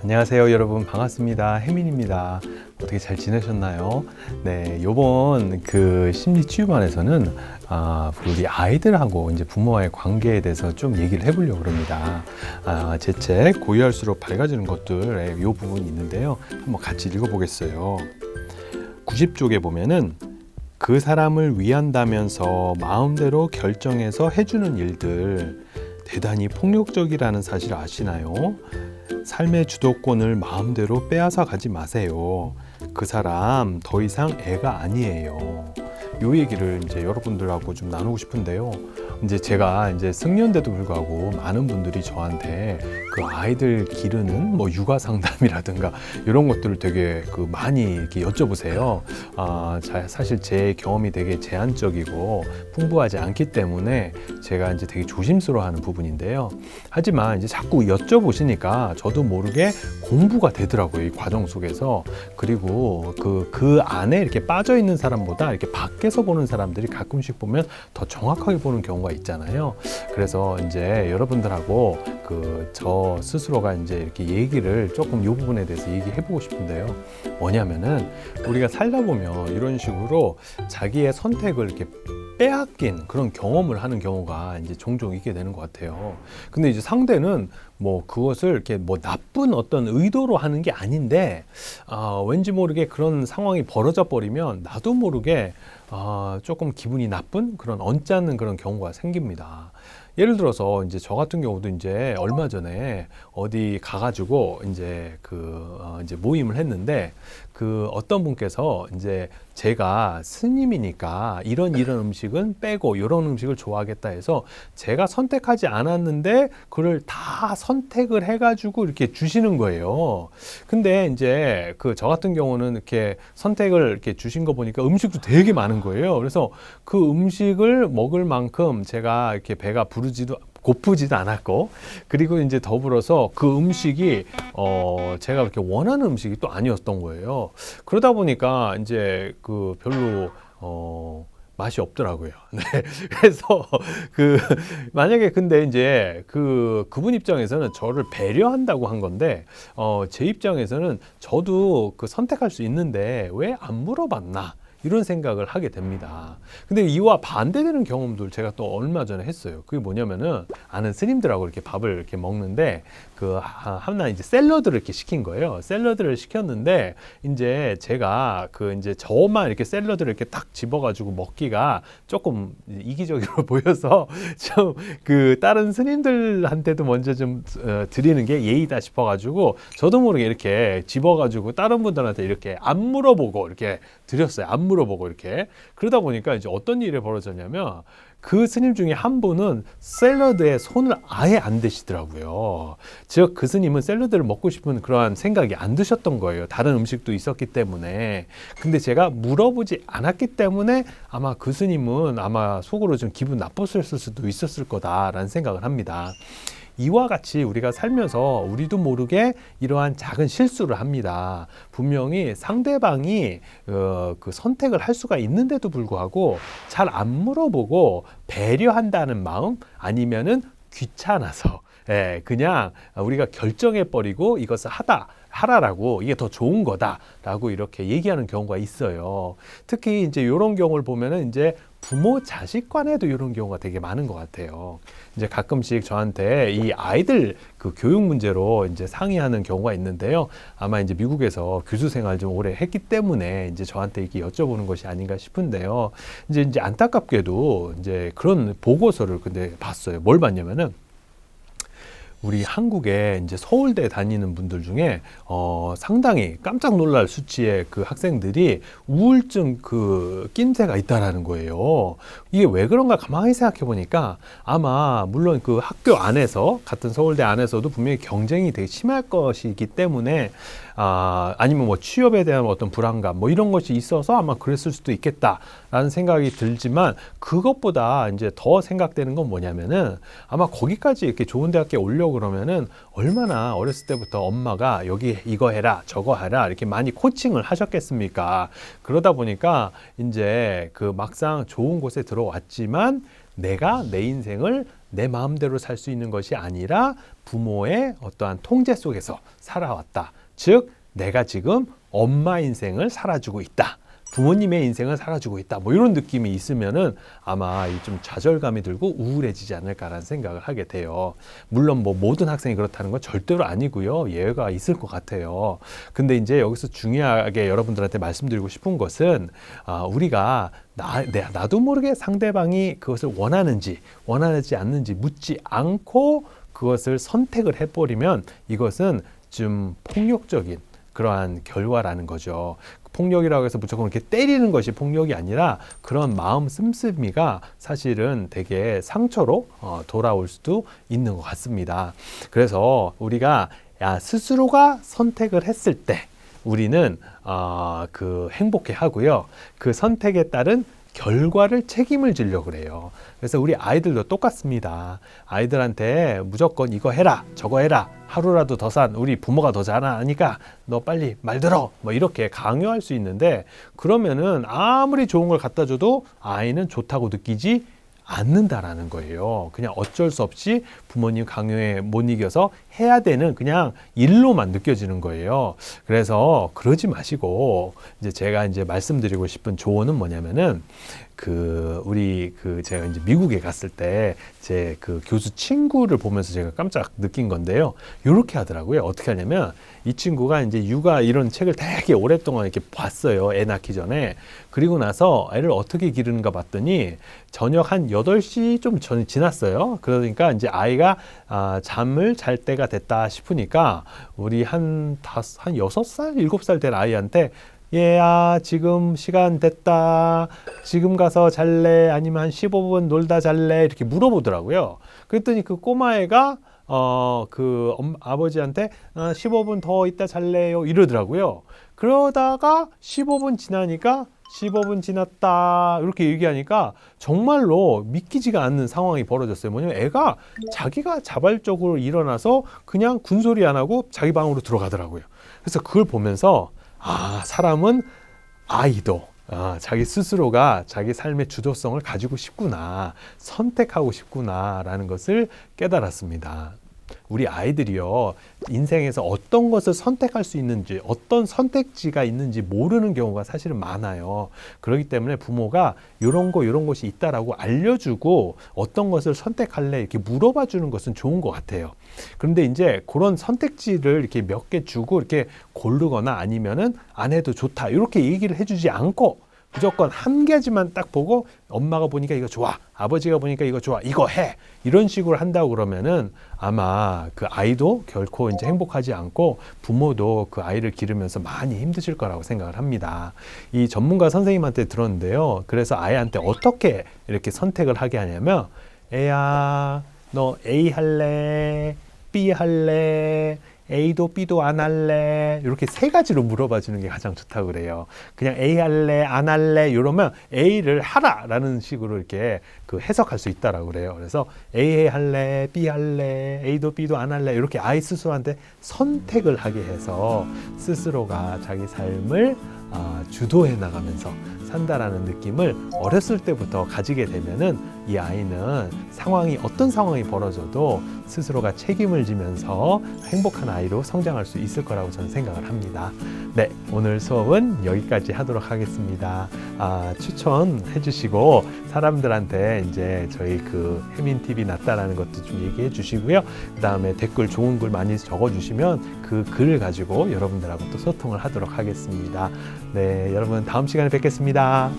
안녕하세요 여러분, 반갑습니다. 혜민입니다. 어떻게 잘 지내셨나요? 네, 요번 그 심리치유반에서는 우리 아이들하고 이제 부모와의 관계에 대해서 좀 얘기를 해보려고 합니다. 제 책 고유할수록 밝아지는 것들의 요 부분이 있는데요. 한번 같이 읽어보겠어요. 90쪽에 보면은 그 사람을 위한다면서 마음대로 결정해서 해주는 일들 대단히 폭력적이라는 사실 아시나요? 삶의 주도권을 마음대로 빼앗아 가지 마세요. 그 사람 더 이상 애가 아니에요. 요 얘기를 이제 여러분들하고 좀 나누고 싶은데요. 이제 제가 이제 승려인데도 불구하고 많은 분들이 저한테 그 아이들 기르는 뭐 육아 상담이라든가 이런 것들을 되게 많이 이렇게 여쭤보세요. 사실 제 경험이 되게 제한적이고 풍부하지 않기 때문에 제가 이제 되게 조심스러워하는 부분인데요. 하지만 이제 자꾸 여쭤보시니까 저도 모르게 공부가 되더라고요, 이 과정 속에서. 그리고 그 안에 이렇게 빠져 있는 사람보다 이렇게 밖에서 보는 사람들이 가끔씩 보면 더 정확하게 보는 경우가 있잖아요. 그래서 이제 여러분들하고 저 스스로가 이제 이렇게 얘기를 조금 이 부분에 대해서 얘기해보고 싶은데요. 뭐냐면은 우리가 살다 보면 이런 식으로 자기의 선택을 이렇게 빼앗긴 그런 경험을 하는 경우가 이제 종종 있게 되는 것 같아요. 근데 이제 상대는 뭐 그것을 이렇게 뭐 나쁜 어떤 의도로 하는 게 아닌데 왠지 모르게 그런 상황이 벌어져 버리면 나도 모르게 조금 기분이 나쁜 그런 언짢은 그런 경우가 생깁니다. 예를 들어서 이제 저 같은 경우도 이제 얼마 전에 어디 가가지고 이제 이제 모임을 했는데 어떤 분께서 이제 제가 스님이니까 이런 음식은 빼고 이런 음식을 좋아하겠다 해서 제가 선택하지 않았는데 그걸 다 선택을 해가지고 이렇게 주시는 거예요. 근데 이제 저 같은 경우는 이렇게 선택을 이렇게 주신 거 보니까 음식도 되게 많은 거예요. 그래서 그 음식을 먹을 만큼 제가 이렇게 배가 고프지도 않았고, 그리고 이제 더불어서 그 음식이 제가 그렇게 원하는 음식이 또 아니었던 거예요. 그러다 보니까 이제 별로 맛이 없더라고요. 네. 그래서 만약에 근데 이제 그분 입장에서는 저를 배려한다고 한 건데 제 입장에서는 저도 선택할 수 있는데 왜 안 물어봤나? 이런 생각을 하게 됩니다. 근데 이와 반대되는 경험들 제가 또 얼마 전에 했어요. 그게 뭐냐면은 아는 스님들하고 이렇게 밥을 이렇게 먹는데 하나 이제 샐러드를 이렇게 시킨 거예요. 샐러드를 시켰는데 이제 제가 이제 저만 이렇게 샐러드를 이렇게 딱 집어가지고 먹기가 조금 이기적으로 보여서 좀 다른 스님들한테도 먼저 좀 드리는 게 예의다 싶어가지고 저도 모르게 이렇게 집어가지고 다른 분들한테 이렇게 안 물어보고 이렇게 드렸어요. 안 물어보고 이렇게. 그러다 보니까 이제 어떤 일이 벌어졌냐면 그 스님 중에 한 분은 샐러드에 손을 아예 안 대시더라고요. 즉 그 스님은 샐러드를 먹고 싶은 그러한 생각이 안 드셨던 거예요. 다른 음식도 있었기 때문에. 근데 제가 물어보지 않았기 때문에 아마 그 스님은 아마 속으로 좀 기분 나빴을 수도 있었을 거다라는 생각을 합니다. 이와 같이 우리가 살면서 우리도 모르게 이러한 작은 실수를 합니다. 분명히 상대방이 선택을 할 수가 있는데도 불구하고 잘 안 물어보고 배려한다는 마음, 아니면은 귀찮아서 그냥 우리가 결정해버리고 이것을 하라라고, 이게 더 좋은 거다라고 이렇게 얘기하는 경우가 있어요. 특히 이제 이런 경우를 보면은 이제 부모 자식 간에도 이런 경우가 되게 많은 것 같아요. 이제 가끔씩 저한테 이 아이들 교육 문제로 이제 상의하는 경우가 있는데요. 아마 이제 미국에서 교수 생활 좀 오래 했기 때문에 이제 저한테 이렇게 여쭤보는 것이 아닌가 싶은데요. 이제 안타깝게도 이제 그런 보고서를 근데 봤어요. 뭘 봤냐면은 우리 한국에 이제 서울대 다니는 분들 중에 상당히 깜짝 놀랄 수치의 학생들이 우울증 낌새가 있다라는 거예요. 이게 왜 그런가 가만히 생각해 보니까 아마 물론 학교 안에서, 같은 서울대 안에서도 분명히 경쟁이 되게 심할 것이기 때문에 아니면 뭐 취업에 대한 어떤 불안감 뭐 이런 것이 있어서 아마 그랬을 수도 있겠다라는 생각이 들지만, 그것보다 이제 더 생각되는 건 뭐냐면은 아마 거기까지 이렇게 좋은 대학교에 오려고 그러면은 얼마나 어렸을 때부터 엄마가 여기 이거 해라 저거 해라 이렇게 많이 코칭을 하셨겠습니까? 그러다 보니까 이제 막상 좋은 곳에 들어왔지만 내가 내 인생을 내 마음대로 살 수 있는 것이 아니라 부모의 어떠한 통제 속에서 살아왔다. 즉 내가 지금 엄마 인생을 살아주고 있다. 부모님의 인생을 살아주고 있다. 뭐 이런 느낌이 있으면은 아마 좀 좌절감이 들고 우울해지지 않을까라는 생각을 하게 돼요. 물론 뭐 모든 학생이 그렇다는 건 절대로 아니고요. 예외가 있을 것 같아요. 근데 이제 여기서 중요하게 여러분들한테 말씀드리고 싶은 것은 우리가 나도 모르게 상대방이 그것을 원하는지 원하지 않는지 묻지 않고 그것을 선택을 해버리면 이것은 좀 폭력적인 그러한 결과라는 거죠. 폭력이라고 해서 무조건 이렇게 때리는 것이 폭력이 아니라 그런 마음 씀씀이가 사실은 되게 상처로 돌아올 수도 있는 것 같습니다. 그래서 우리가 스스로가 선택을 했을 때 우리는 그 행복해 하고요. 그 선택에 따른 결과를 책임을 지려고 그래요. 그래서 우리 아이들도 똑같습니다. 아이들한테 무조건 이거 해라 저거 해라 하루라도 더 산 우리 부모가 더 잘하니까 너 빨리 말 들어 뭐 이렇게 강요할 수 있는데 그러면은 아무리 좋은 걸 갖다 줘도 아이는 좋다고 느끼지 않는다라는 거예요. 그냥 어쩔 수 없이 부모님 강요에 못 이겨서 해야 되는 그냥 일로만 느껴지는 거예요. 그래서 그러지 마시고 이제 제가 이제 말씀드리고 싶은 조언은 뭐냐면은 제가 이제 미국에 갔을 때 제 그 교수 친구를 보면서 제가 깜짝 느낀 건데요. 이렇게 하더라고요. 어떻게 하냐면 이 친구가 이제 육아 이런 책을 되게 오랫동안 이렇게 봤어요. 애 낳기 전에. 그리고 나서 애를 어떻게 기르는가 봤더니 저녁 한 8시 좀 전이 지났어요. 그러니까 이제 아이가 잠을 잘 때가 됐다 싶으니까 우리 한 6살, 7살 된 아이한테 얘야 지금 시간 됐다. 지금 가서 잘래? 아니면 한 15분 놀다 잘래? 이렇게 물어보더라고요. 그랬더니 그 꼬마애가 아버지한테 15분 더 있다 잘래요? 이러더라고요. 그러다가 15분 지나니까 15분 지났다 이렇게 얘기하니까 정말로 믿기지가 않는 상황이 벌어졌어요. 뭐냐면 애가 자기가 자발적으로 일어나서 그냥 군소리 안 하고 자기 방으로 들어가더라고요. 그래서 그걸 보면서 사람은 아이도 자기 스스로가 자기 삶의 주도성을 가지고 싶구나, 선택하고 싶구나라는 것을 깨달았습니다. 우리 아이들이요, 인생에서 어떤 것을 선택할 수 있는지, 어떤 선택지가 있는지 모르는 경우가 사실은 많아요. 그렇기 때문에 부모가 이런 것이 있다라고 알려주고 어떤 것을 선택할래 이렇게 물어봐 주는 것은 좋은 것 같아요. 그런데 이제 그런 선택지를 이렇게 몇 개 주고 이렇게 고르거나 아니면은 안 해도 좋다 이렇게 얘기를 해주지 않고 무조건 한 가지만 딱 보고 엄마가 보니까 이거 좋아, 아버지가 보니까 이거 좋아, 이거 해 이런 식으로 한다고 그러면은 아마 그 아이도 결코 이제 행복하지 않고 부모도 그 아이를 기르면서 많이 힘드실 거라고 생각을 합니다. 이 전문가 선생님한테 들었는데요. 그래서 아이한테 어떻게 이렇게 선택을 하게 하냐면 애야 너 A 할래? B 할래? A도 B도 안 할래? 이렇게 3가지로 물어봐 주는 게 가장 좋다고 그래요. 그냥 A 할래? 안 할래? 이러면 A를 하라라는 식으로 이렇게 그 해석할 수 있다라고 그래요. 그래서 A 할래? B 할래? A도 B도 안 할래? 이렇게 아이 스스로한테 선택을 하게 해서 스스로가 자기 삶을 주도해 나가면서 산다라는 느낌을 어렸을 때부터 가지게 되면은 이 아이는 어떤 상황이 벌어져도 스스로가 책임을 지면서 행복한 아이로 성장할 수 있을 거라고 저는 생각을 합니다. 네, 오늘 수업은 여기까지 하도록 하겠습니다. 추천해 주시고 사람들한테 이제 저희 그 혜민TV 낫다라는 것도 좀 얘기해 주시고요. 그 다음에 댓글 좋은 글 많이 적어 주시면 그 글을 가지고 여러분들하고 또 소통을 하도록 하겠습니다. 네, 여러분 다음 시간에 뵙겠습니다.